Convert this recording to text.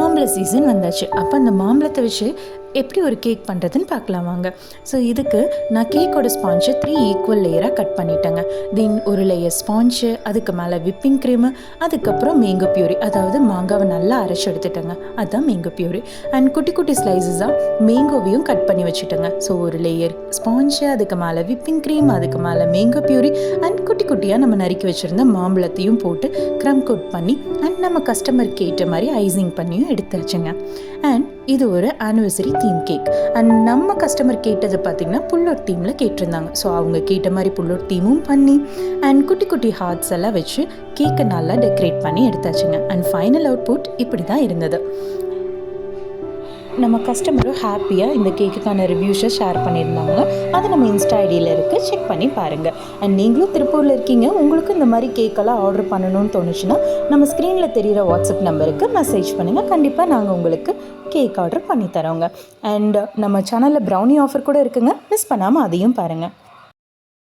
மாம்பழ சீசன் வந்தாச்சு. அப்போ அந்த மாம்பழத்தை வச்சு எப்படி ஒரு கேக் பண்ணுறதுன்னு பார்க்கலாம் வாங்க. ஸோ இதுக்கு நான் கேக்கோட ஸ்பான்ச்சை 3 ஈக்குவல் லேயராக கட் பண்ணிட்டேங்க. தென் ஒரு லேயர் ஸ்பான்ச்சு, அதுக்கு மேலே விப்பிங் க்ரீமு, அதுக்கப்புறம் மேங்கோ பியூரி, அதாவது மாங்காவை நல்லா அரைச்சி எடுத்துட்டேங்க. அதுதான் மேங்கோ பியூரி. அண்ட் குட்டி குட்டி ஸ்லைசஸாக மேங்கோவையும் கட் பண்ணி வச்சுட்டேங்க. ஸோ ஒரு லேயர் ஸ்பான்ச்சு, அதுக்கு மேலே விப்பிங் க்ரீம், அதுக்கு மேலே மேங்கோ பியூரி அண்ட் குட்டி குட்டியாக நம்ம நறுக்கி வச்சுருந்த மாம்பழத்தையும் போட்டு க்ரம் கோட் பண்ணி அண்ட் நம்ம கஸ்டமருக்கு ஏற்ற மாதிரி ஐசிங் பண்ணியும் எடுத்தாச்சுங்க. அண்ட் இது ஒரு ஆனிவர்சரி தீம் கேக். அண்ட் நம்ம கஸ்டமர் கேட்டது பார்த்திங்கன்னா புல்லோட் தீமில் கேட்டிருந்தாங்க. ஸோ அவங்க கேட்ட மாதிரி புல்லோட் தீமும் பண்ணி அண்ட் குட்டி குட்டி ஹார்ட்ஸ் எல்லாம் வச்சு கேக்கை நல்லா டெக்கரேட் பண்ணி எடுத்தாச்சுங்க. அண்ட் ஃபைனல் அவுட்புட் இப்படி தான் இருந்தது. நம்ம கஸ்டமரும் ஹாப்பியாக இந்த கேக்குக்கான ரிவ்யூஸை ஷேர் பண்ணியிருந்தாங்க. அது நம்ம இன்ஸ்டா ஐடியில் இருக்குது, செக் பண்ணி பாருங்கள். அண்ட் நீங்களும் திருப்பூரில் இருக்கீங்க, உங்களுக்கு இந்த மாதிரி கேக்கெல்லாம் ஆர்டர் பண்ணணும்னு தோணுச்சுன்னா நம்ம ஸ்க்ரீனில் தெரிகிற வாட்ஸ்அப் நம்பருக்கு மெசேஜ் பண்ணுங்கள். கண்டிப்பாக நாங்கள் உங்களுக்கு கேக் ஆர்டர் பண்ணி தரோங்க. அண்ட் நம்ம சேனலில் ப்ரௌனி ஆஃபர் கூட இருக்குங்க, மிஸ் பண்ணாமல் அதையும் பாருங்கள்.